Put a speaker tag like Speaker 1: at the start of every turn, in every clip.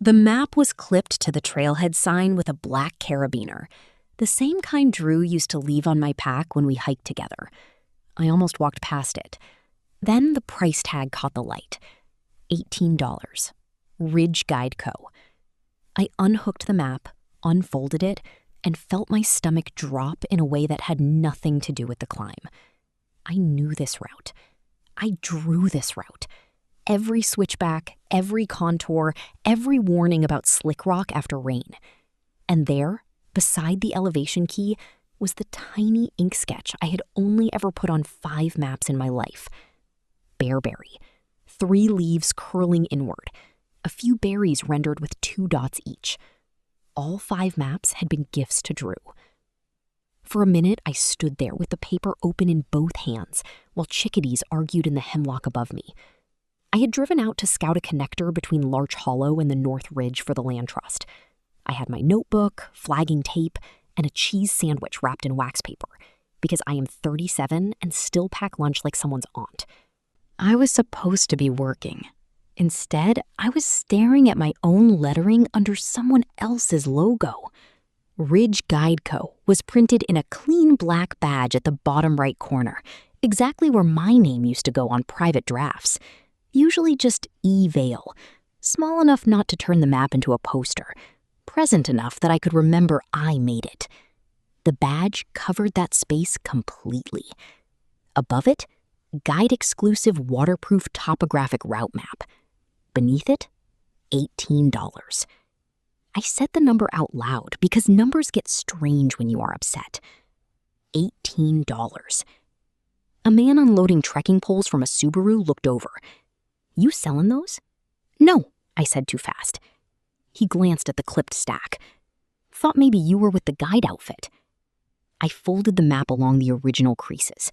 Speaker 1: The map was clipped to the trailhead sign with a black carabiner, the same kind Drew used to leave on my pack when we hiked together. I almost walked past it. Then the price tag caught the light. $18. Ridge Guide Co. I unhooked the map, unfolded it, and felt my stomach drop in a way that had nothing to do with the climb. I knew this route. I drew this route. Every switchback, every contour, every warning about slick rock after rain. And there, beside the elevation key, was the tiny ink sketch I had only ever put on 5 maps in my life. Bearberry, 3 leaves curling inward, a few berries rendered with 2 dots each. All 5 maps had been gifts to Drew. For a minute, I stood there with the paper open in both hands, while chickadees argued in the hemlock above me. I had driven out to scout a connector between Larch Hollow and the North Ridge for the Land Trust. I had my notebook, flagging tape, and a cheese sandwich wrapped in wax paper, because I am 37 and still pack lunch like someone's aunt. I was supposed to be working. Instead, I was staring at my own lettering under someone else's logo. Ridge Guide Co. was printed in a clean black badge at the bottom right corner, exactly where my name used to go on private drafts. Usually just E. Vale, small enough not to turn the map into a poster, present enough that I could remember I made it. The badge covered that space completely. Above it, guide-exclusive waterproof topographic route map. Beneath it, $18. I said the number out loud because numbers get strange when you are upset. $18. A man unloading trekking poles from a Subaru looked over. "You selling those?" "No," I said too fast. He glanced at the clipped stack. "Thought maybe you were with the guide outfit." I folded the map along the original creases.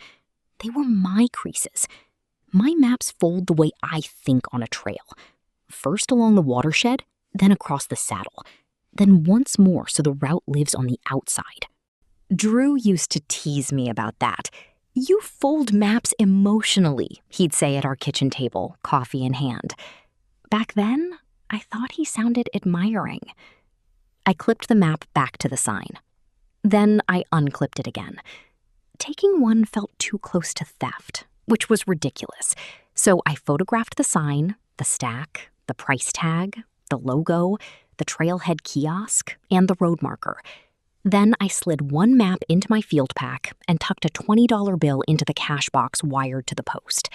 Speaker 1: They were my creases. My maps fold the way I think on a trail. First along the watershed, then across the saddle, then once more so the route lives on the outside. Drew used to tease me about that. "You fold maps emotionally," he'd say at our kitchen table, coffee in hand. Back then, I thought he sounded admiring. I clipped the map back to the sign. Then I unclipped it again. Taking one felt too close to theft, which was ridiculous. So I photographed the sign, the stack, the price tag, the logo, the trailhead kiosk, and the road marker. Then I slid one map into my field pack and tucked a $20 bill into the cash box wired to the post.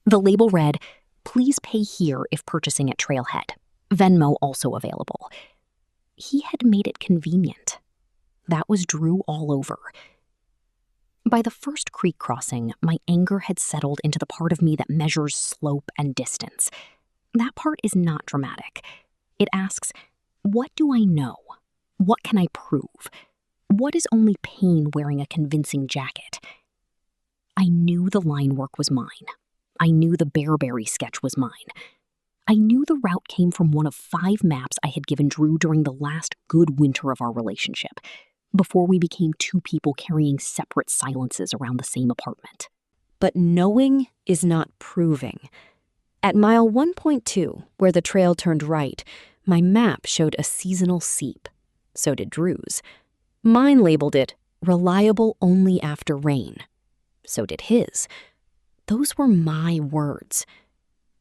Speaker 1: The label read, "Please pay here if purchasing at Trailhead. Venmo also available." He had made it convenient. That was Drew all over. By the first creek crossing, my anger had settled into the part of me that measures slope and distance. That part is not dramatic. It asks, what do I know? What can I prove? What is only pain wearing a convincing jacket? I knew the line work was mine. I knew the Bearberry sketch was mine. I knew the route came from one of 5 maps I had given Drew during the last good winter of our relationship, before we became 2 people carrying separate silences around the same apartment. But knowing is not proving. At mile 1.2, where the trail turned right, my map showed a seasonal seep. So did Drew's. Mine labeled it reliable only after rain. So did his. Those were my words.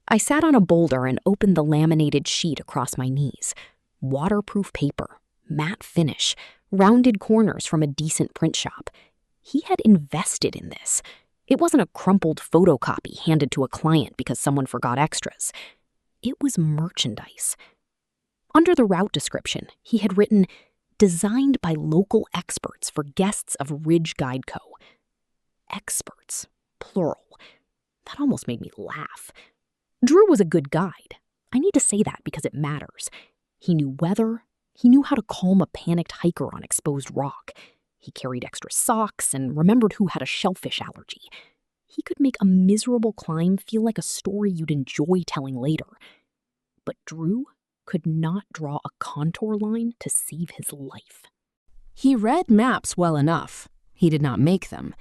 Speaker 1: I sat on a boulder and opened the laminated sheet across my knees. Waterproof paper, matte finish, rounded corners from a decent print shop. He had invested in this. It wasn't a crumpled photocopy handed to a client because someone forgot extras. It was merchandise. Under the route description, he had written, "Designed by local experts for guests of Ridge Guide Co." Experts, plural. That almost made me laugh. Drew was a good guide. I need to say that because it matters. He knew weather. He knew how to calm a panicked hiker on exposed rock. He carried extra socks and remembered who had a shellfish allergy. He could make a miserable climb feel like a story you'd enjoy telling later. But Drew could not draw a contour line to save his life.
Speaker 2: He read maps well enough. He did not make them.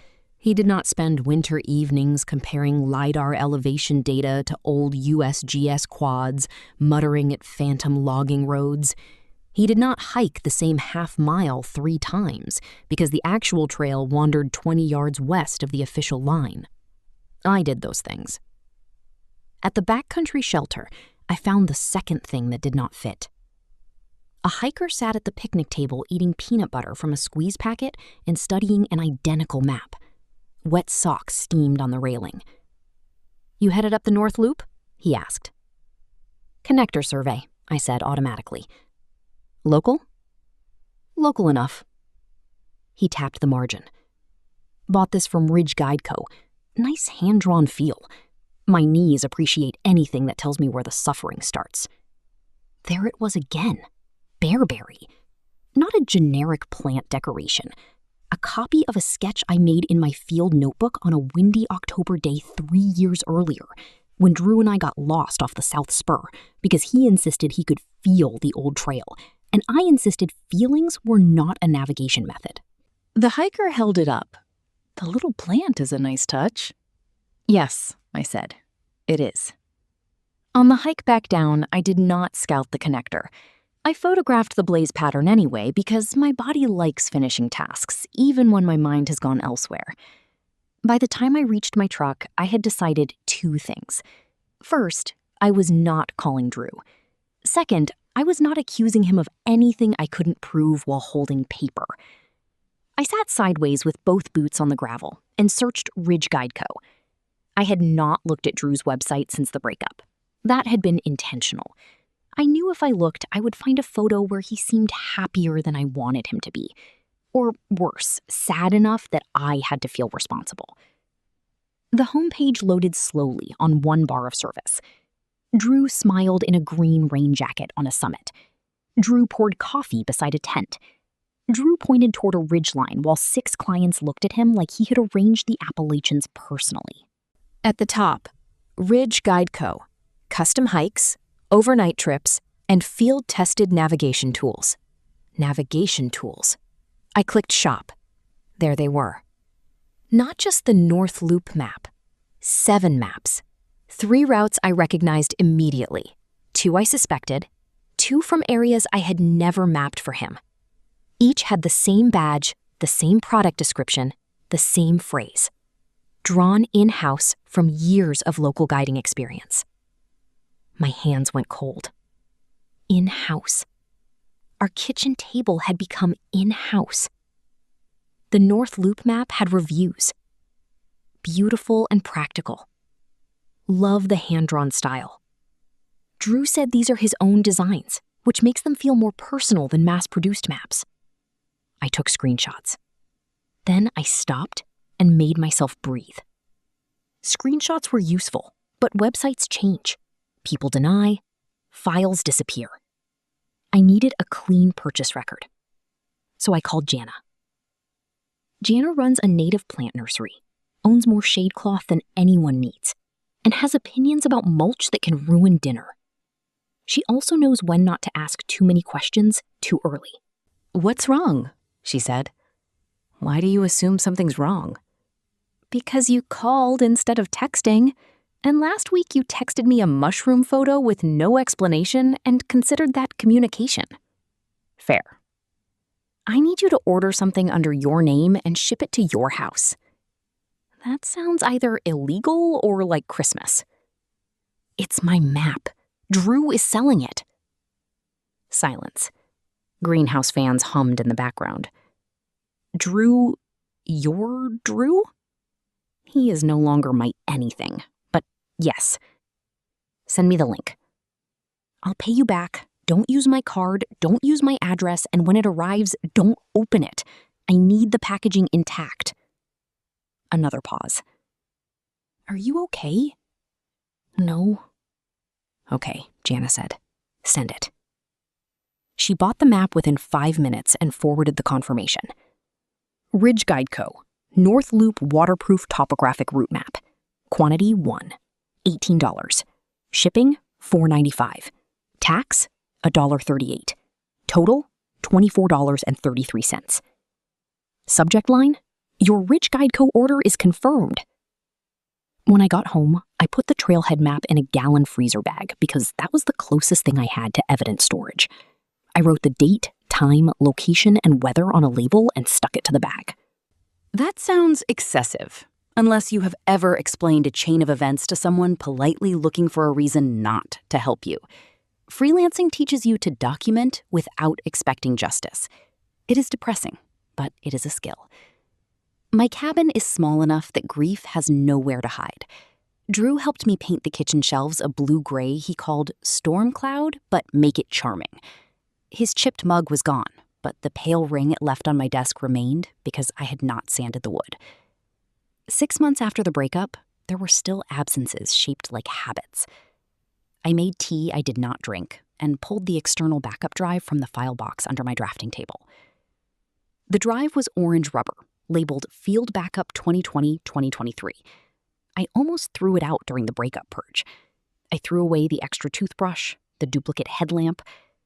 Speaker 1: He did not spend winter evenings comparing LiDAR elevation data to old USGS quads, muttering at phantom logging roads. He did not hike the same half-mile 3 times because the actual trail wandered 20 yards west of the official line. I did those things. At the backcountry shelter, I found the second thing that did not fit. A hiker sat at the picnic table eating peanut butter from a squeeze packet and studying an identical map. Wet socks steamed on the railing. "You headed up the North Loop?" he asked. "Connector survey," I said automatically. "Local?" "Local enough." He tapped the margin. "Bought this from Ridge Guide Co. Nice hand-drawn feel. My knees appreciate anything that tells me where the suffering starts." There it was again. Bearberry. Not a generic plant decoration. A copy of a sketch I made in my field notebook on a windy October day 3 years earlier, when Drew and I got lost off the South Spur because he insisted he could feel the old trail, and I insisted feelings were not a navigation method.
Speaker 2: The hiker held it up. "The little plant is a nice touch." "Yes," I said. "It is." On the hike back down, I did not scout the connector. I photographed the blaze pattern anyway because my body likes finishing tasks, even when my mind has gone elsewhere. By the time I reached my truck, I had decided 2 things. First, I was not calling Drew. Second, I was not accusing him of anything I couldn't prove while holding paper. I sat sideways with both boots on the gravel and searched Ridge Guide Co. I had not looked at Drew's website since the breakup. That had been intentional. I knew if I looked, I would find a photo where he seemed happier than I wanted him to be. Or worse, sad enough that I had to feel responsible. The homepage loaded slowly on 1 bar of service. Drew smiled in a green rain jacket on a summit. Drew poured coffee beside a tent. Drew pointed toward a ridgeline while 6 clients looked at him like he had arranged the Appalachians personally. At the top, Ridge Guide Co. Custom hikes, overnight trips, and field-tested navigation tools. Navigation tools. I clicked shop. There they were. Not just the North Loop map. 7 maps. 3 routes I recognized immediately. 2 I suspected. 2 from areas I had never mapped for him. Each had the same badge, the same product description, the same phrase. Drawn in-house from years of local guiding experience. My hands went cold. In-house. Our kitchen table had become in-house. The North Loop map had reviews. Beautiful and practical. Love the hand-drawn style. Drew said these are his own designs, which makes them feel more personal than mass-produced maps. I took screenshots. Then I stopped and made myself breathe. Screenshots were useful, but websites change. People deny, files disappear. I needed a clean purchase record. So I called Jana. Jana runs a native plant nursery, owns more shade cloth than anyone needs, and has opinions about mulch that can ruin dinner. She also knows when not to ask too many questions too early. "What's wrong?" she said. "Why do you assume something's wrong?" "Because you called instead of texting. And last week you texted me a mushroom photo with no explanation and considered that communication." "Fair." "I need you to order something under your name and ship it to your house." "That sounds either illegal or like Christmas." "It's my map. Drew is selling it." Silence. Greenhouse fans hummed in the background. "Drew, your Drew?" He is no longer my anything. Yes. "Send me the link." "I'll pay you back. Don't use my card, don't use my address, and when it arrives, don't open it. I need the packaging intact." Another pause. "Are you okay?" "No." "Okay," Jana said. "Send it." She bought the map within 5 minutes and forwarded the confirmation. Ridge Guide Co. North Loop Waterproof Topographic Route Map. Quantity 1. $18. Shipping, $4.95. Tax, $1.38. Total, $24.33. Subject line,
Speaker 1: Your Ridge Guide Co. order is confirmed. When I got home, I put the trailhead map in a gallon freezer bag because that was the closest thing I had to evidence storage. I wrote the date, time, location, and weather on a label and stuck it to the bag.
Speaker 2: That sounds excessive, unless you have ever explained a chain of events to someone politely looking for a reason not to help you. Freelancing teaches you to document without expecting justice. It is depressing, but it is a skill. My cabin is small enough that grief has nowhere to hide. Drew helped me paint the kitchen shelves a blue-gray he called storm cloud, but make it charming. His chipped mug was gone, but the pale ring it left on my desk remained because I had not sanded the wood. 6 months after the breakup, there were still absences shaped like habits. I made tea I did not drink and pulled the external backup drive from the file box under my drafting table. The drive was orange rubber, labeled Field Backup 2020-2023. I almost threw it out during the breakup purge. I threw away the extra toothbrush, the duplicate headlamp,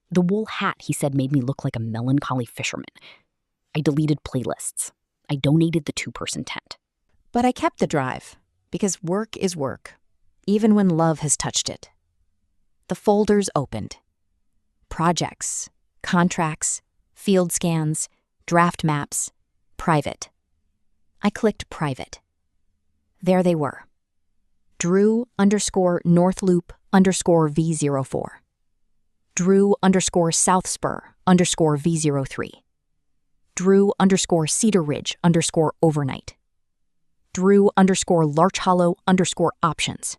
Speaker 2: the wool hat he said made me look like a melancholy fisherman. I deleted playlists. I donated the 2-person tent.
Speaker 3: But I kept the drive, because work is work, even when love has touched it. The folders opened. Projects, contracts, field scans, draft maps, private. I clicked private. There they were. Drew_North Loop_V04. Drew_South Spur_V03. Drew_Cedar Ridge_overnight. Drew_Larch Hollow_options.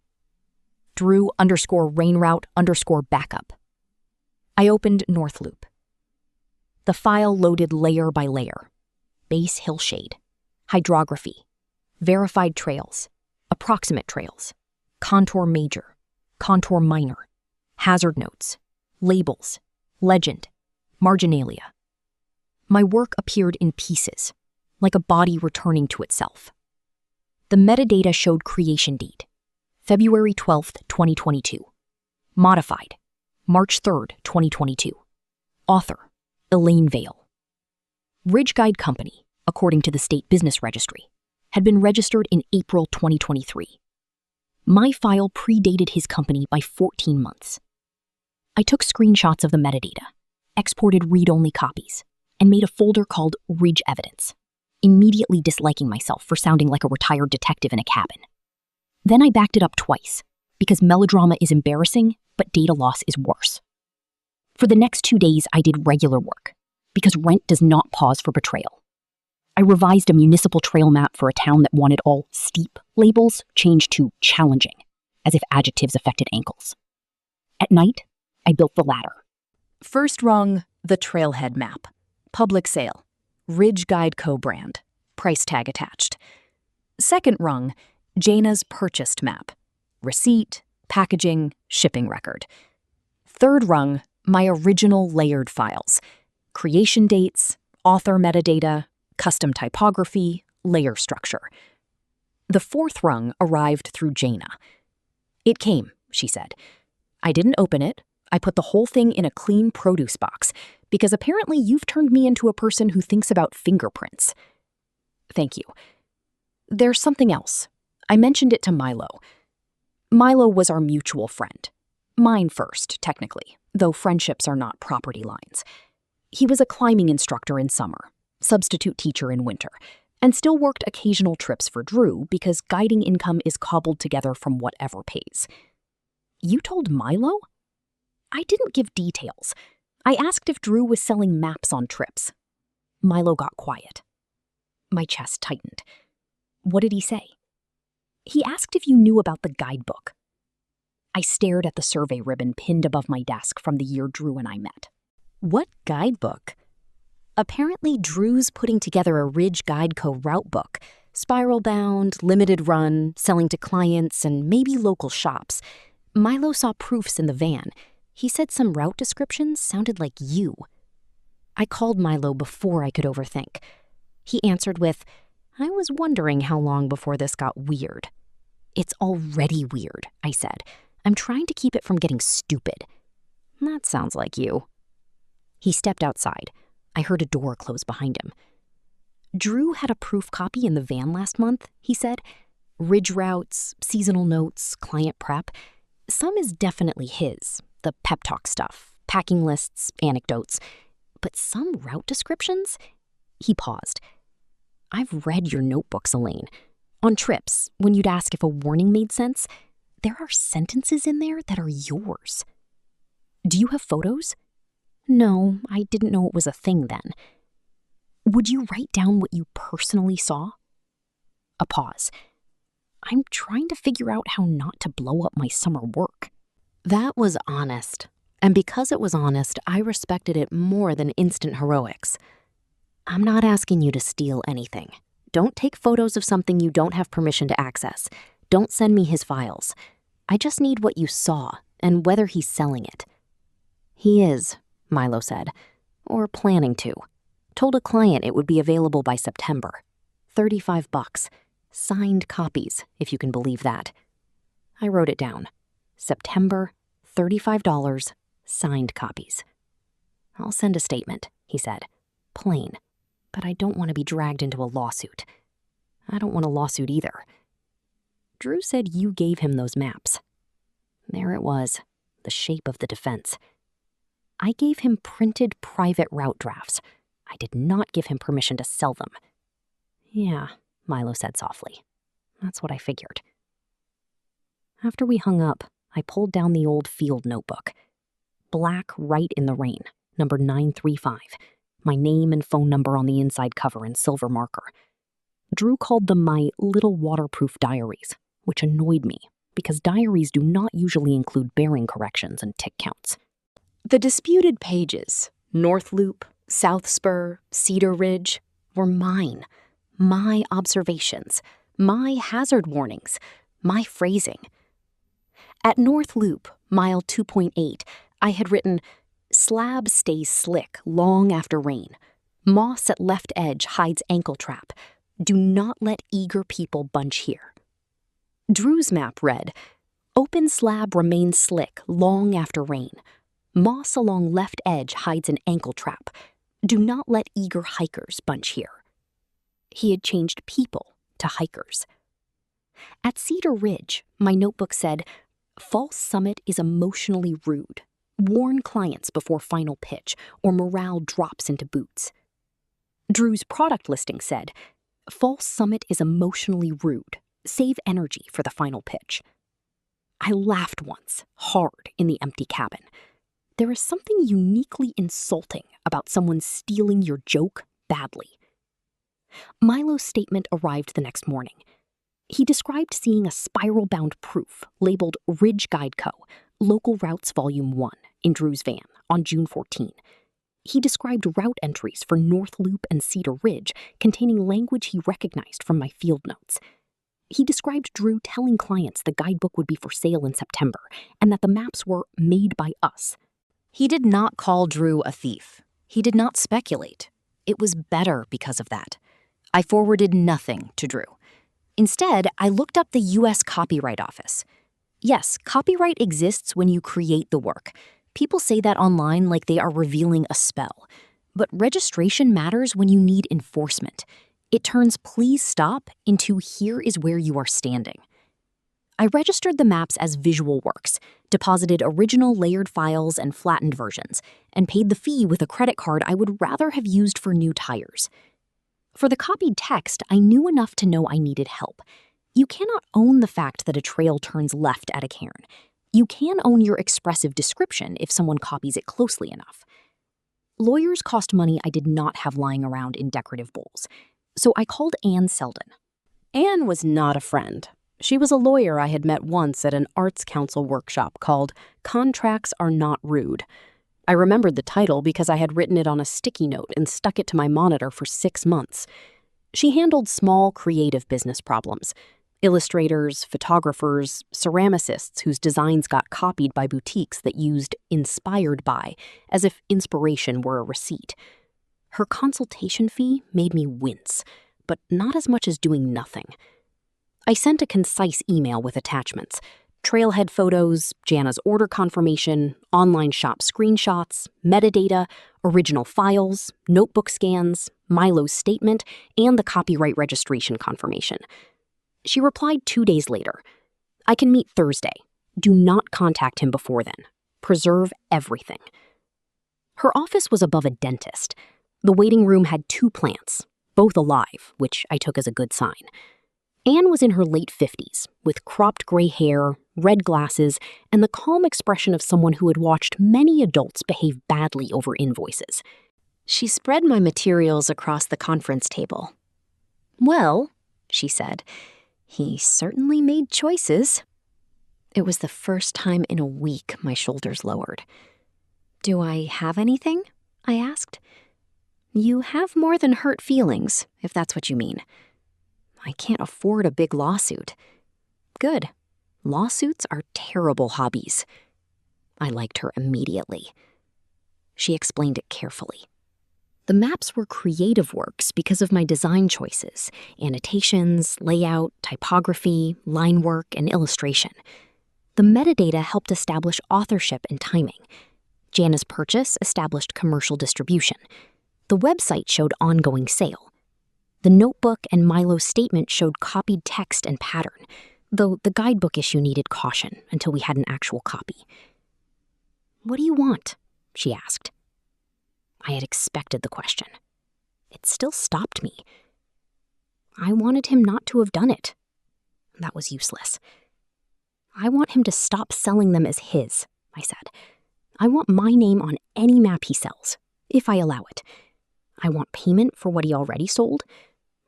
Speaker 3: Drew_rain route_backup. I opened North Loop. The file loaded layer by layer. Base hillshade, hydrography, verified trails, approximate trails, contour major, contour minor, hazard notes, labels, legend, marginalia. My work appeared in pieces, like a body returning to itself. The metadata showed creation date, February 12th, 2022. Modified, March 3rd, 2022. Author, Elaine Vale. Ridge Guide Company, according to the State Business Registry, had been registered in April 2023. My file predated his company by 14 months. I took screenshots of the metadata, exported read-only copies, and made a folder called Ridge Evidence, immediately disliking myself for sounding like a retired detective in a cabin. Then I backed it up twice, because melodrama is embarrassing, but data loss is worse. For the next 2 days, I did regular work, because rent does not pause for betrayal. I revised a municipal trail map for a town that wanted all steep labels changed to challenging, as if adjectives affected ankles. At night, I built the ladder.
Speaker 2: First rung, the trailhead map. Public sale. Ridge Guide Co. brand. Price tag attached. Second rung, Jaina's purchased map. Receipt, packaging, shipping record. Third rung, my original layered files. Creation dates, author metadata, custom typography, layer structure. The fourth rung arrived through Jaina. It came, she said. I didn't open it. I put the whole thing in a clean produce box, because apparently you've turned me into a person who thinks about fingerprints. Thank you. There's something else. I mentioned it to Milo. Milo was our mutual friend. Mine first, technically, though friendships are not property lines. He was a climbing instructor in summer, substitute teacher in winter, and still worked occasional trips for Drew because guiding income is cobbled together from whatever pays. You told Milo? I didn't give details. I asked if Drew was selling maps on trips. Milo got quiet. My chest tightened. What did he say? He asked if you knew about the guidebook. I stared at the survey ribbon pinned above my desk from the year Drew and I met. What guidebook? Apparently, Drew's putting together a Ridge Guide Co. route book, spiral-bound, limited run, selling to clients and maybe local shops. Milo saw proofs in the van. He said some route descriptions sounded like you. I called Milo before I could overthink. He answered with, I was wondering how long before this got weird. It's already weird, I said. I'm trying to keep it from getting stupid. That sounds like you. He stepped outside. I heard a door close behind him.
Speaker 1: Drew had a proof copy in the van last month, he said. Ridge routes, seasonal notes, client prep. Some is definitely his, the pep talk stuff, packing lists, anecdotes. But some route descriptions? He paused. I've read your notebooks, Elaine. On trips, when you'd ask if a warning made sense, there are sentences in there that are yours. Do you have photos? No, I didn't know it was a thing then. Would you write down what you personally saw? A pause. I'm trying to figure out how not to blow up my summer work. That was honest, and because it was honest, I respected it more than instant heroics. I'm not asking you to steal anything. Don't take photos of something you don't have permission to access. Don't send me his files. I just need what you saw and whether he's selling it. He is, Milo said, or planning to. Told a client it would be available by September. $35. Signed copies, if you can believe that. I wrote it down. September, $35, signed copies. I'll send a statement, he said. Plain. But I don't want to be dragged into a lawsuit. I don't want a lawsuit either. Drew said you gave him those maps. There it was, the shape of the defense. I gave him printed private route drafts. I did not give him permission to sell them. Yeah, Milo said softly. That's what I figured. After we hung up, I pulled down the old field notebook. Black Right in the Rain, number 935. My name and phone number on the inside cover in silver marker. Drew called them my little waterproof diaries, which annoyed me because diaries do not usually include bearing corrections and tick counts. The disputed pages, North Loop, South Spur, Cedar Ridge, were mine. My observations, my hazard warnings, my phrasing. At North Loop, mile 2.8, I had written, slab stays slick long after rain. Moss at left edge hides ankle trap. Do not let eager people bunch here. Drew's map read, open slab remains slick long after rain. Moss along left edge hides an ankle trap. Do not let eager hikers bunch here. He had changed people to hikers. At Cedar Ridge, my notebook said, false summit is emotionally rude. Warn clients before final pitch or morale drops into boots. Drew's product listing said, false summit is emotionally rude. Save energy for the final pitch. I laughed once, hard, in the empty cabin. There is something uniquely insulting about someone stealing your joke badly. Milo's statement arrived the next morning. He described seeing a spiral-bound proof labeled Ridge Guide Co., Local Routes Volume 1, in Drew's van on June 14. He described route entries for North Loop and Cedar Ridge containing language he recognized from my field notes. He described Drew telling clients the guidebook would be for sale in September and that the maps were made by us. He did not call Drew a thief. He did not speculate. It was better because of that. I forwarded nothing to Drew. Instead, I looked up the U.S. Copyright Office. Yes, copyright exists when you create the work. People say that online like they are revealing a spell. But registration matters when you need enforcement. It turns please stop into here is where you are standing. I registered the maps as visual works, deposited original layered files and flattened versions, and paid the fee with a credit card I would rather have used for new tires. For the copied text, I knew enough to know I needed help. You cannot own the fact that a trail turns left at a cairn. You can own your expressive description if someone copies it closely enough. Lawyers cost money I did not have lying around in decorative bowls, so I called Anne Selden. Anne was not a friend. She was a lawyer I had met once at an Arts Council workshop called Contracts Are Not Rude. I remembered the title because I had written it on a sticky note and stuck it to my monitor for 6 months. She handled small creative business problems. Illustrators, photographers, ceramicists whose designs got copied by boutiques that used inspired by as if inspiration were a receipt. Her consultation fee made me wince, but not as much as doing nothing. I sent a concise email with attachments, Trailhead photos, Jana's order confirmation, online shop screenshots, metadata, original files, notebook scans, Milo's statement, and the copyright registration confirmation. She replied 2 days later. I can meet Thursday. Do not contact him before then. Preserve everything. Her office was above a dentist. The waiting room had 2 plants, both alive, which I took as a good sign. Anne was in her late 50s, with cropped gray hair, red glasses, and the calm expression of someone who had watched many adults behave badly over invoices. She spread my materials across the conference table. "Well," she said, "he certainly made choices." It was the first time in a week my shoulders lowered. "Do I have anything?" I asked. "You have more than hurt feelings, if that's what you mean." "I can't afford a big lawsuit." "Good. Lawsuits are terrible hobbies." I liked her immediately. She explained it carefully. The maps were creative works because of my design choices, annotations, layout, typography, line work, and illustration. The metadata helped establish authorship and timing. Jana's purchase established commercial distribution. The website showed ongoing sale. The notebook and Milo's statement showed copied text and pattern, though the guidebook issue needed caution until we had an actual copy. "What do you want?" she asked. I had expected the question. It still stopped me. I wanted him not to have done it. That was useless. "I want him to stop selling them as his," I said. "I want my name on any map he sells, if I allow it. I want payment for what he already sold.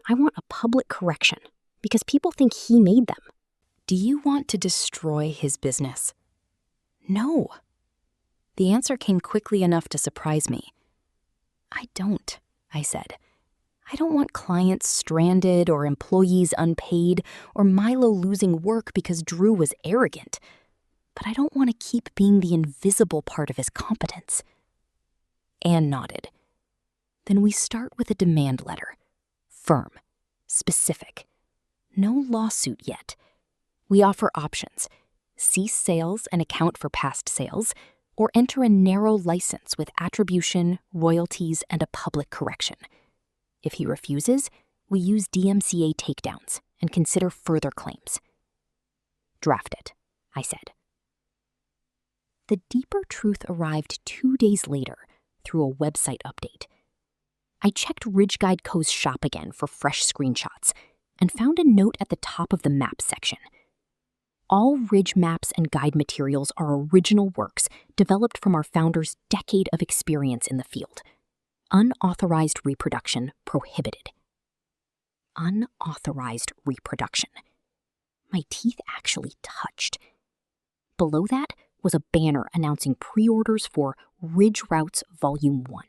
Speaker 1: I want a public correction, because people think he made them." "Do you want to destroy his business?" "No." The answer came quickly enough to surprise me. "I don't," I said. "I don't want clients stranded or employees unpaid or Milo losing work because Drew was arrogant. But I don't want to keep being the invisible part of his competence." Anne nodded. "Then we start with a demand letter. Firm. Specific. No lawsuit yet. We offer options. Cease sales and account for past sales, or enter a narrow license with attribution, royalties, and a public correction. If he refuses, we use DMCA takedowns and consider further claims." "Draft it," I said. The deeper truth arrived 2 days later through a website update. I checked Ridge Guide Co.'s shop again for fresh screenshots and found a note at the top of the map section. All Ridge maps and guide materials are original works developed from our founder's decade of experience in the field. Unauthorized reproduction prohibited. Unauthorized reproduction. My teeth actually touched. Below that was a banner announcing pre-orders for Ridge Routes Volume 1.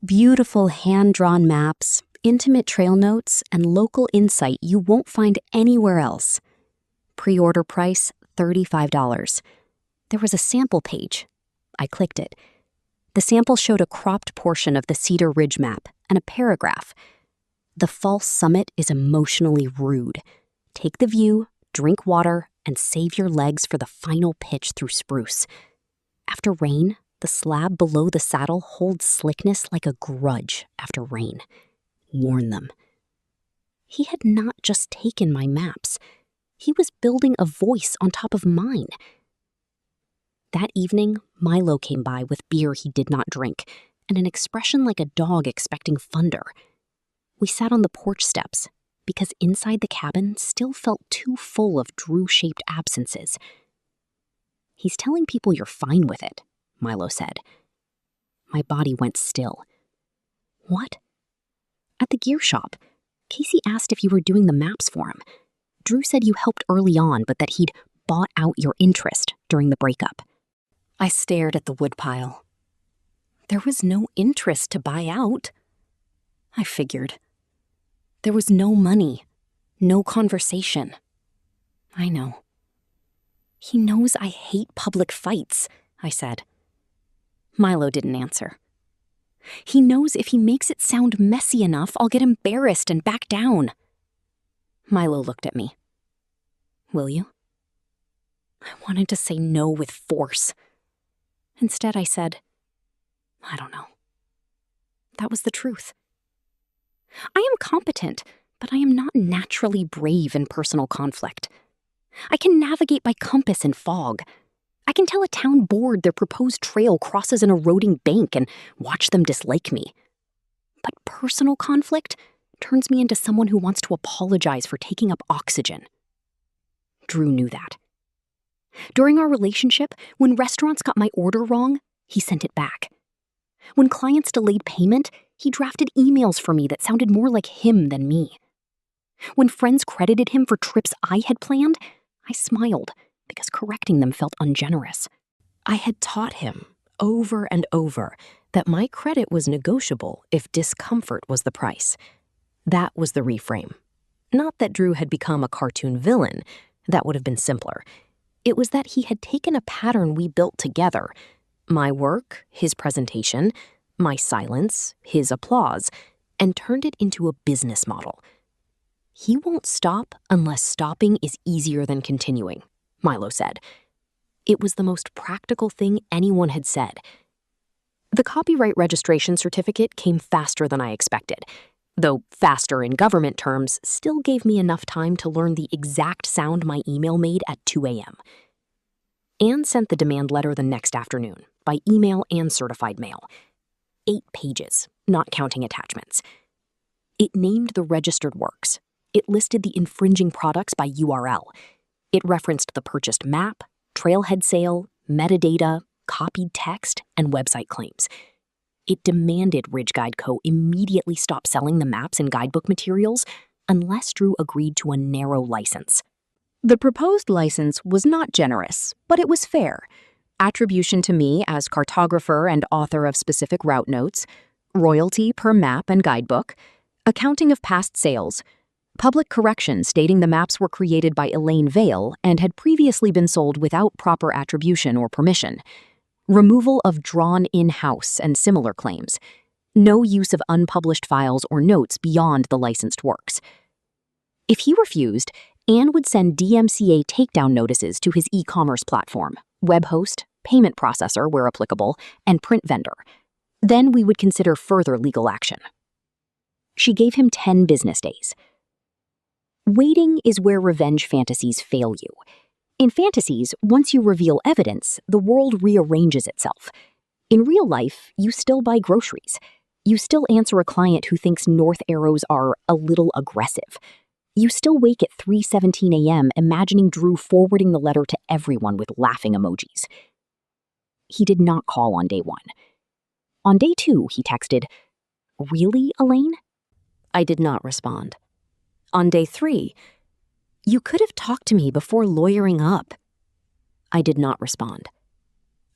Speaker 1: Beautiful hand-drawn maps, intimate trail notes, and local insight you won't find anywhere else. Pre-order price, $35. There was a sample page. I clicked it. The sample showed a cropped portion of the Cedar Ridge map and a paragraph. "The false summit is emotionally rude. Take the view, drink water, and save your legs for the final pitch through spruce. After rain, the slab below the saddle holds slickness like a grudge after rain. Warn them." He had not just taken my maps. He was building a voice on top of mine. That evening, Milo came by with beer he did not drink and an expression like a dog expecting thunder. We sat on the porch steps because inside the cabin still felt too full of Drew-shaped absences. "He's telling people you're fine with it," Milo said. My body went still. "What?" "At the gear shop. Casey asked if you were doing the maps for him. Drew said you helped early on, but that he'd bought out your interest during the breakup." I stared at the woodpile. There was no interest to buy out. I figured. There was no money, no conversation. I know. "He knows I hate public fights," I said. Milo didn't answer. "He knows if he makes it sound messy enough, I'll get embarrassed and back down." Milo looked at me. "Will you?" I wanted to say no with force. Instead, I said, I don't know. That was the truth. I am competent, but I am not naturally brave in personal conflict. I can navigate by compass in fog. I can tell a town board their proposed trail crosses an eroding bank and watch them dislike me. But personal conflict turns me into someone who wants to apologize for taking up oxygen. Drew knew that. During our relationship, when restaurants got my order wrong, he sent it back. When clients delayed payment, he drafted emails for me that sounded more like him than me. When friends credited him for trips I had planned, I smiled because correcting them felt ungenerous.
Speaker 3: I had taught him over and over that my credit was negotiable if discomfort was the price. That was the reframe. Not that Drew had become a cartoon villain. That would have been simpler. It was that he had taken a pattern we built together. My work, his presentation, my silence, his applause, and turned it into a business model. He won't stop unless stopping is easier than continuing, Milo said. It was the most practical thing anyone had said. The copyright registration certificate came faster than I expected, though faster in government terms still gave me enough time to learn the exact sound my email made at 2 a.m. Anne sent the demand letter the next afternoon, by email and certified mail. 8 pages, not counting attachments. It named the registered works. It listed the infringing products by URL. It referenced the purchased map, trailhead sale, metadata, copied text, and website claims. It demanded Ridge Guide Co. immediately stop selling the maps and guidebook materials unless Drew agreed to a narrow license.
Speaker 2: The proposed license was not generous, but it was fair. Attribution to me as cartographer and author of specific route notes, royalty per map and guidebook, accounting of past sales, public correction stating the maps were created by Elaine Vale and had previously been sold without proper attribution or permission, removal of drawn in-house and similar claims, no use of unpublished files or notes beyond the licensed works. If he refused, Anne would send DMCA takedown notices to his e-commerce platform, web host, payment processor where applicable, and print vendor. Then we would consider further legal action. She gave him 10 business days. Waiting is where revenge fantasies fail you. In fantasies, once you reveal evidence, the world rearranges itself. In real life, you still buy groceries. You still answer a client who thinks North arrows are a little aggressive. You still wake at 3:17 a.m. imagining Drew forwarding the letter to everyone with laughing emojis. He did not call on day 1. On day 2, he texted, "Really, Elaine?" I did not respond. On day 3, "You could have talked to me before lawyering up." I did not respond.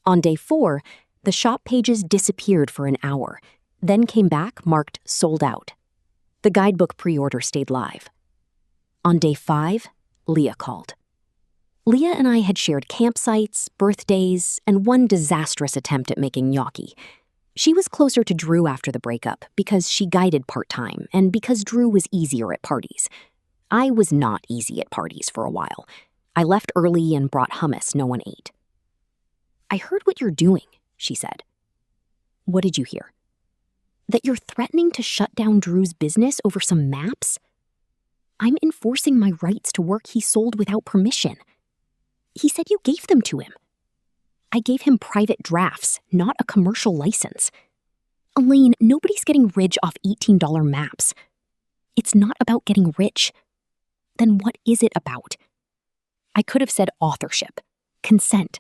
Speaker 2: On day 4, the shop pages disappeared for an hour, then came back marked sold out. The guidebook pre-order stayed live. On day 5, Leah called. Leah and I had shared campsites, birthdays, and one disastrous attempt at making gnocchi. She was closer to Drew after the breakup because she guided part-time and because Drew was easier at parties. I was not easy at parties for a while. I left early and brought hummus no one ate. "I heard what you're doing," she said. "What did you hear?" "That you're threatening to shut down Drew's business over some maps?" "I'm enforcing my rights to work he sold without permission." "He said you gave them to him." "I gave him private drafts, not a commercial license." "Elaine, nobody's getting rich off $18 maps." "It's not about getting rich." "Then what is it about?" I could have said authorship, consent,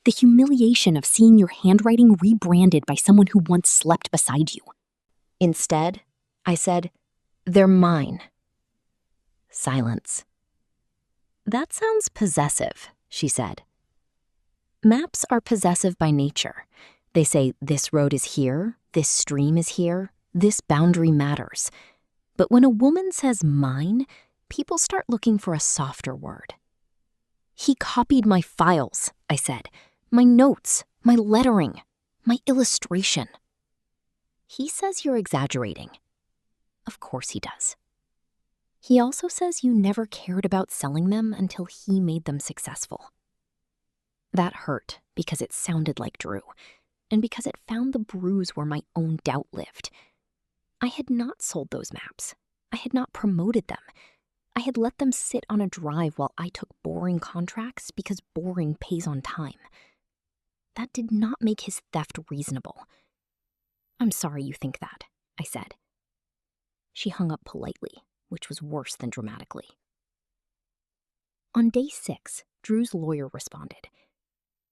Speaker 2: the humiliation of seeing your handwriting rebranded by someone who once slept beside you. Instead, I said, "They're mine." Silence. "That sounds possessive," she said. "Maps are possessive by nature. They say this road is here, this stream is here, this boundary matters. But when a woman says mine, people start looking for a softer word." "He copied my files," I said, "my notes, my lettering, my illustration." "He says you're exaggerating." "Of course he does." "He also says you never cared about selling them until he made them successful."
Speaker 3: That hurt because it sounded like Drew, and because it found the bruise where my own doubt lived. I had not sold those maps. I had not promoted them. I had let them sit on a drive while I took boring contracts because boring pays on time. That did not make his theft reasonable. "I'm sorry you think that," I said. She hung up politely, which was worse than dramatically. On day 6, Drew's lawyer responded.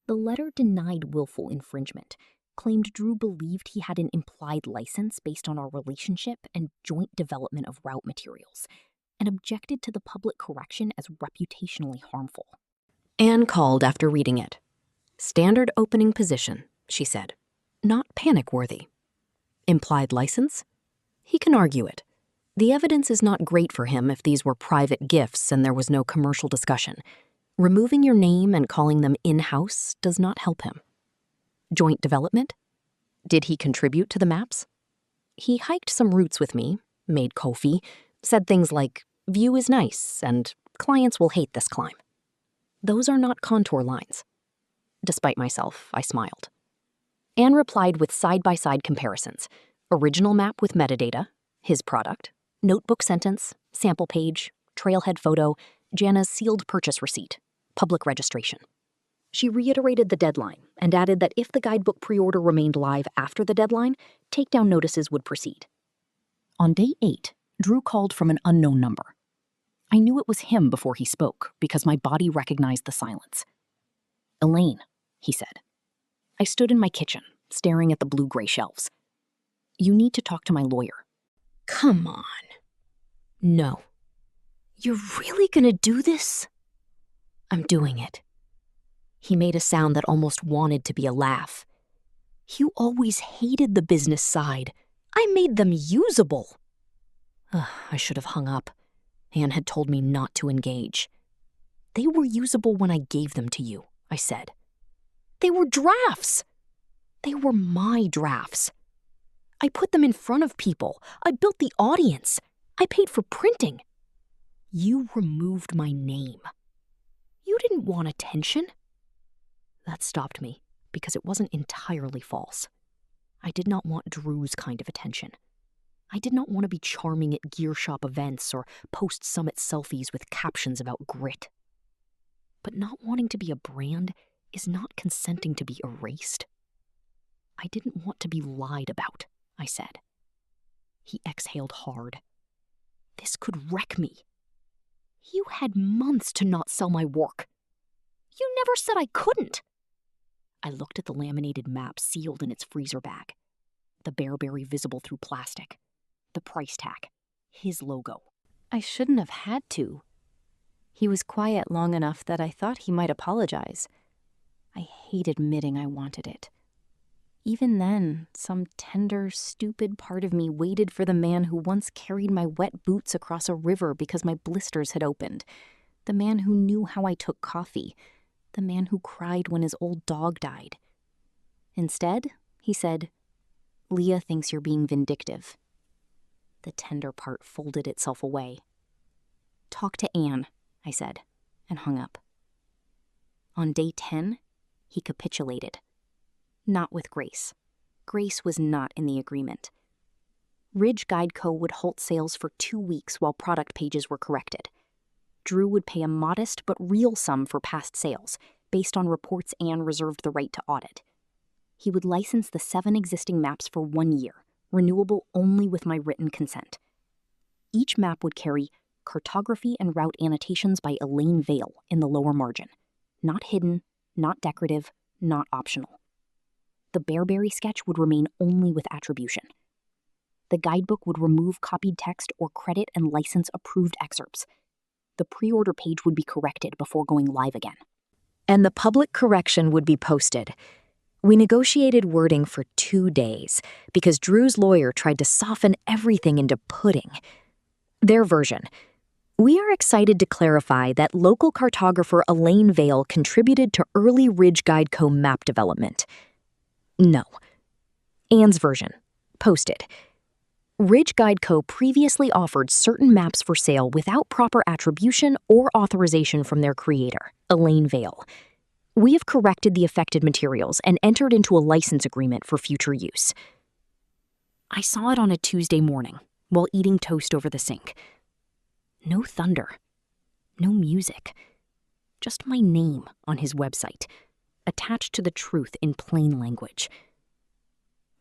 Speaker 3: The letter denied willful infringement, claimed Drew believed he had an implied license based on our relationship and joint development of route materials, and objected to the public correction as reputationally harmful.
Speaker 1: Anne called after reading it. "Standard opening position," she said. "Not panic-worthy. Implied license? He can argue it. The evidence is not great for him if these were private gifts and there was no commercial discussion. Removing your name and calling them in-house does not help him. Joint development? Did he contribute to the maps? He hiked some routes with me, made Kofi, said things like, 'View is nice,' and 'clients will hate this climb.' Those are not contour lines." Despite myself, I smiled. Anne replied with side-by-side comparisons. Original map with metadata, his product, notebook sentence, sample page, trailhead photo, Jana's sealed purchase receipt, public registration. She reiterated the deadline and added that if the guidebook pre-order remained live after the deadline, takedown notices would proceed. On day 8, Drew called from an unknown number. I knew it was him before he spoke because my body recognized the silence. "Elaine," he said. I stood in my kitchen, staring at the blue-gray shelves. "You need to talk to my lawyer."
Speaker 3: Come on. No. You're really gonna do this?
Speaker 1: "I'm doing it." He made a sound that almost wanted to be a laugh.
Speaker 3: You always hated the business side. I made them usable.
Speaker 1: I should have hung up. Anne had told me not to engage.
Speaker 3: They were usable when I gave them to you, I said. They were drafts. They were my drafts. I put them in front of people. I built the audience. I paid for printing. You removed my name. You didn't want attention.
Speaker 1: That stopped me, because it wasn't entirely false. I did not want Drew's kind of attention. I did not want to be charming at gear shop events or post summit selfies with captions about grit. But not wanting to be a brand is not consenting to be erased. I didn't want to be lied about, I said. He exhaled hard. This could wreck me. You had months to not sell my work. You never said I couldn't. I looked at the laminated map sealed in its freezer bag. The bearberry visible through plastic. The price tag. His logo.
Speaker 2: I shouldn't have had to. He was quiet long enough that I thought he might apologize. I hate admitting I wanted it. Even then, some tender, stupid part of me waited for the man who once carried my wet boots across a river because my blisters had opened. The man who knew how I took coffee. The man who cried when his old dog died. Instead, he said, "Leah thinks you're being vindictive." The tender part folded itself away. "Talk to Anne," I said, and hung up. On day 10, he capitulated. Not with Grace. Grace was not in the agreement. Ridge Guide Co. would halt sales for 2 weeks while product pages were corrected. Drew would pay a modest but real sum for past sales, based on reports Anne reserved the right to audit. He would license the 7 existing maps for 1 year, renewable only with my written consent. Each map would carry cartography and route annotations by Elaine Vale in the lower margin. Not hidden, not decorative, not optional. The bearberry sketch would remain only with attribution. The guidebook would remove copied text or credit and license approved excerpts. The pre-order page would be corrected before going live again. And the public correction would be posted. We negotiated wording for 2 days because Drew's lawyer tried to soften everything into pudding. Their version: we are excited to clarify that local cartographer Elaine Vale contributed to early Ridge Guide Co. map development. No. Anne's version: posted. Ridge Guide Co. previously offered certain maps for sale without proper attribution or authorization from their creator, Elaine Vale.
Speaker 1: We have corrected the affected materials and entered into a license agreement for future use. I saw it on a Tuesday morning while eating toast over the sink. No thunder, no music, just my name on his website, attached to the truth in plain language.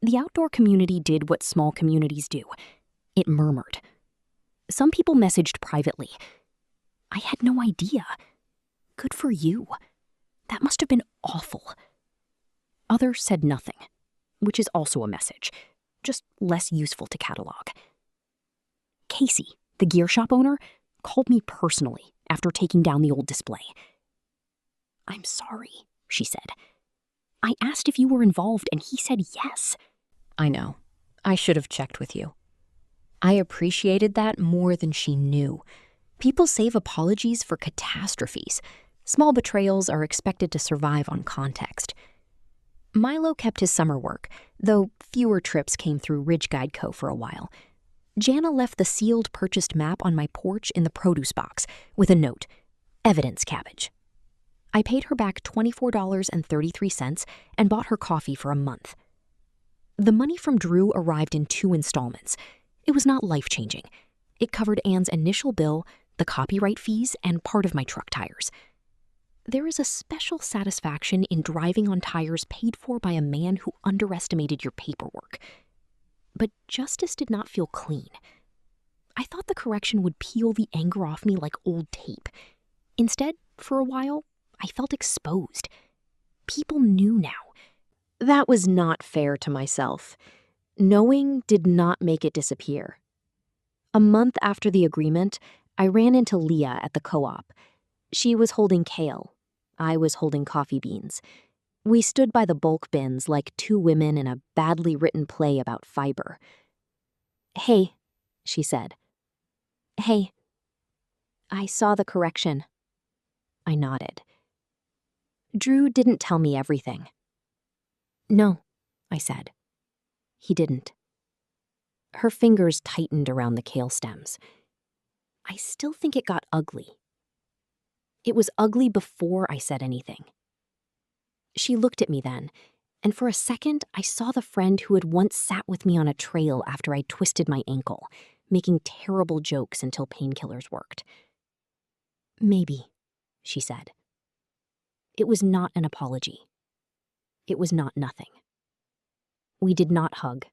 Speaker 1: The outdoor community did what small communities do. It murmured. Some people messaged privately. I had no idea. Good for you. That must have been awful. Others said nothing, which is also a message, just less useful to catalog. Casey, the gear shop owner, called me personally after taking down the old display. I'm sorry, she said. I asked if you were involved and he said yes.
Speaker 3: I know. I should have checked with you. I appreciated that more than she knew. People save apologies for catastrophes. Small betrayals are expected to survive on context. Milo kept his summer work, though fewer trips came through Ridge Guide Co. for a while. Jana left the sealed purchased map on my porch in the produce box with a note, evidence cabbage. I paid her back $24.33 and bought her coffee for a month. The money from Drew arrived in 2 installments. It was not life-changing. It covered Anne's initial bill, the copyright fees, and part of my truck tires. There is a special satisfaction in driving on tires paid for by a man who underestimated your paperwork. But justice did not feel clean. I thought the correction would peel the anger off me like old tape. Instead, for a while, I felt exposed. People knew now. That was not fair to myself. Knowing did not make it disappear. A month after the agreement, I ran into Leah at the co-op. She was holding kale. I was holding coffee beans. We stood by the bulk bins like 2 women in a badly written play about fiber. Hey, she said. Hey. I saw the correction. I nodded. Drew didn't tell me everything. No, I said. He didn't. Her fingers tightened around the kale stems. I still think it got ugly. It was ugly before I said anything. She looked at me then, and for a second I saw the friend who had once sat with me on a trail after I twisted my ankle, making terrible jokes until painkillers worked. Maybe, she said. It was not an apology. It was not nothing. We did not hug.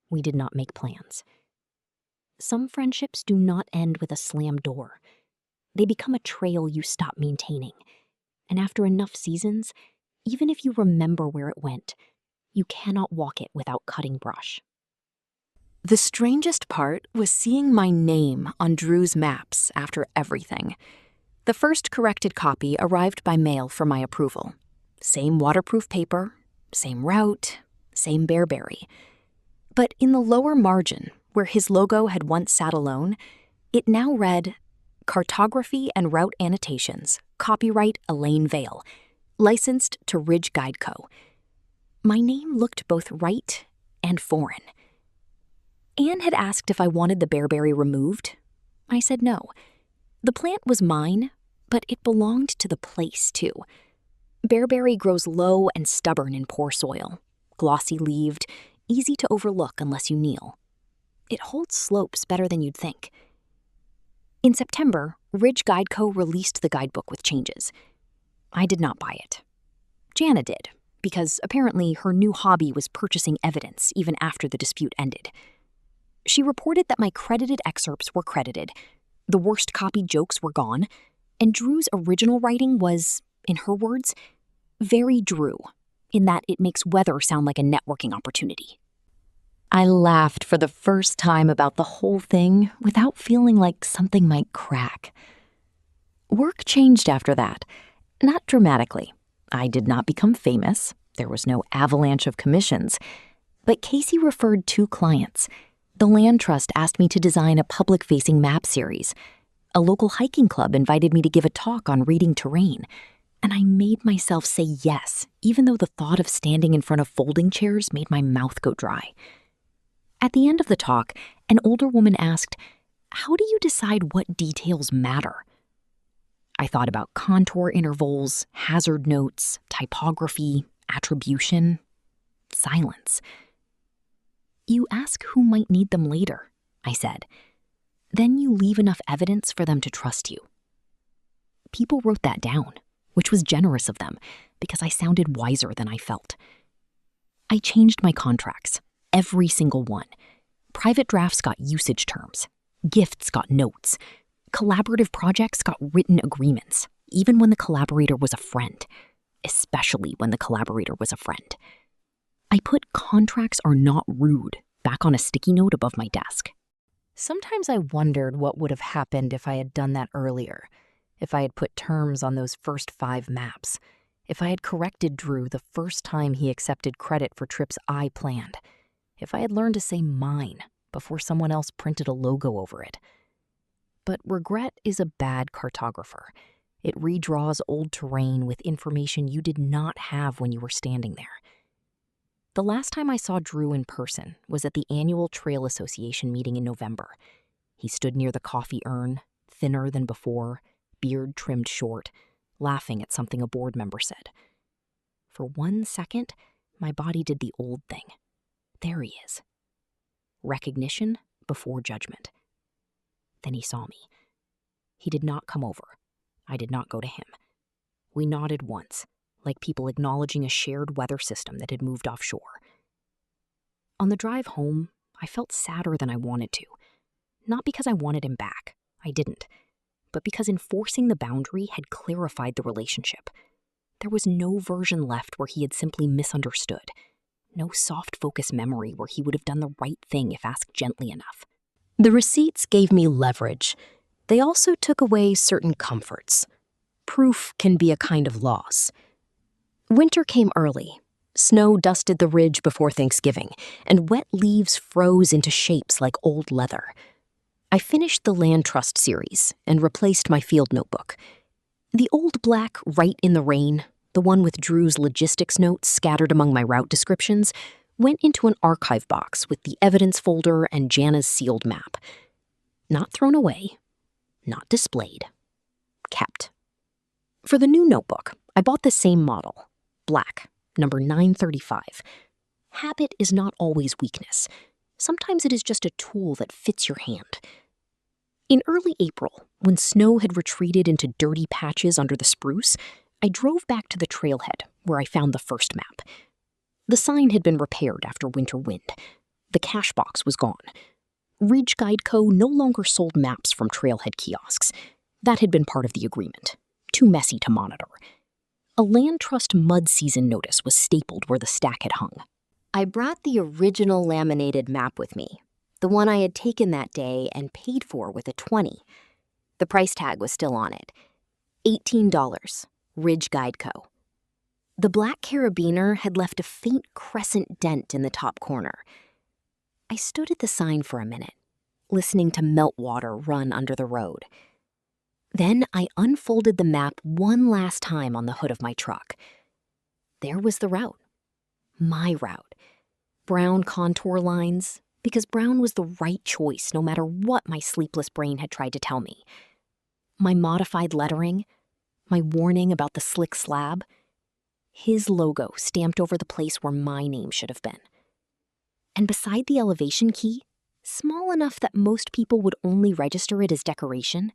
Speaker 3: We did not make plans. Some friendships do not end with a slammed door. They become a trail you stop maintaining. And after enough seasons, even if you remember where it went, you cannot walk it without cutting brush. The strangest part was seeing my name on Drew's maps after everything. The first corrected copy arrived by mail for my approval. Same waterproof paper, same route, same bearberry. But in the lower margin, where his logo had once sat alone, it now read, Cartography and Route Annotations, copyright Elaine Vale, licensed to Ridge Guide Co. My name looked both right and foreign. Anne had asked if I wanted the bearberry removed. I said no. The plant was mine, but it belonged to the place too. Bearberry grows low and stubborn in poor soil, glossy-leaved, easy to overlook unless you kneel. It holds slopes better than you'd think. In September, Ridge Guide Co. released the guidebook with changes. I did not buy it. Jana did, because apparently her new hobby was purchasing evidence even after the dispute ended. She reported that my credited excerpts were credited, the worst copied jokes were gone, and Drew's original writing was, in her words, very Drew, in that it makes weather sound like a networking opportunity. I laughed for the first time about the whole thing without feeling like something might crack. Work changed after that, not dramatically. I did not become famous. There was no avalanche of commissions. But Casey referred 2 clients. The Land Trust asked me to design a public-facing map series. A local hiking club invited me to give a talk on reading terrain. And I made myself say yes, even though the thought of standing in front of folding chairs made my mouth go dry. At the end of the talk, an older woman asked, "How do you decide what details matter?"
Speaker 1: I thought about contour intervals, hazard notes, typography, attribution. Silence. You ask who might need them later, I said. Then you leave enough evidence for them to trust you. People wrote that down, which was generous of them, because I sounded wiser than I felt. I changed my contracts, every single one. Private drafts got usage terms. Gifts got notes. Collaborative projects got written agreements, even when the collaborator was a friend, especially when the collaborator was a friend. I put "contracts are not rude" back on a sticky note above my desk.
Speaker 3: Sometimes I wondered what would have happened if I had done that earlier, if I had put terms on those first 5 maps, if I had corrected Drew the first time he accepted credit for trips I planned, if I had learned to say "mine" before someone else printed a logo over it. But regret is a bad cartographer. It redraws old terrain with information you did not have when you were standing there. The last time I saw Drew in person was at the annual Trail Association meeting in November. He stood near the coffee urn, thinner than before, beard trimmed short, laughing at something a board member said. For 1 second, my body did the old thing. There he is. Recognition before judgment. Then he saw me. He did not come over. I did not go to him. We nodded once, like people acknowledging a shared weather system that had moved offshore. On the drive home, I felt sadder than I wanted to. Not because I wanted him back. I didn't. But because enforcing the boundary had clarified the relationship. There was no version left where he had simply misunderstood. No soft focus memory where he would have done the right thing if asked gently enough.
Speaker 1: The receipts gave me leverage. They also took away certain comforts. Proof can be a kind of loss. Winter came early. Snow dusted the ridge before Thanksgiving, and wet leaves froze into shapes like old leather. I finished the Land Trust series and replaced my field notebook. The old black Write in the Rain, the one with Drew's logistics notes scattered among my route descriptions, went into an archive box with the evidence folder and Jana's sealed map. Not thrown away, not displayed, kept. For the new notebook, I bought the same model, black, number 935. Habit is not always weakness. Sometimes it is just a tool that fits your hand. In early April, when snow had retreated into dirty patches under the spruce, I drove back to the trailhead where I found the first map. The sign had been repaired after winter wind. The cash box was gone. Ridge Guide Co. no longer sold maps from trailhead kiosks. That had been part of the agreement. Too messy to monitor. A Land Trust mud season notice was stapled where the stack had hung. I brought the original laminated map with me, the one I had taken that day and paid for with a 20. The price tag was still on it. $18, Ridge Guide Co. The black carabiner had left a faint crescent dent in the top corner. I stood at the sign for a minute, listening to meltwater run under the road. Then I unfolded the map one last time on the hood of my truck. There was the route. My route. Brown contour lines, because brown was the right choice no matter what my sleepless brain had tried to tell me. My modified lettering, my warning about the slick slab, his logo stamped over the place where my name should have been. And beside the elevation key, small enough that most people would only register it as decoration,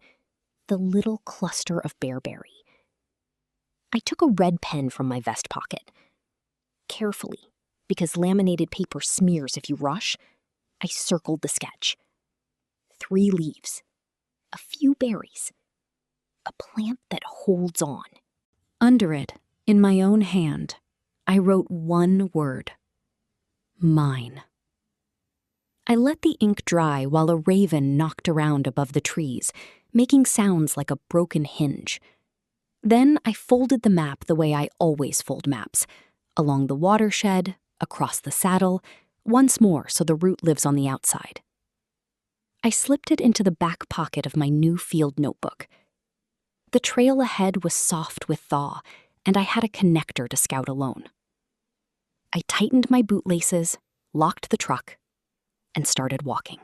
Speaker 1: the little cluster of bearberry. I took a red pen from my vest pocket. Carefully, because laminated paper smears if you rush, I circled the sketch. 3 leaves, a few berries, a plant that holds on. Under it, in my own hand, I wrote one word. Mine. I let the ink dry while a raven knocked around above the trees, making sounds like a broken hinge. Then I folded the map the way I always fold maps, along the watershed, across the saddle, once more so the route lives on the outside. I slipped it into the back pocket of my new field notebook. The trail ahead was soft with thaw, and I had a connector to scout alone. I tightened my bootlaces, locked the truck, and started walking.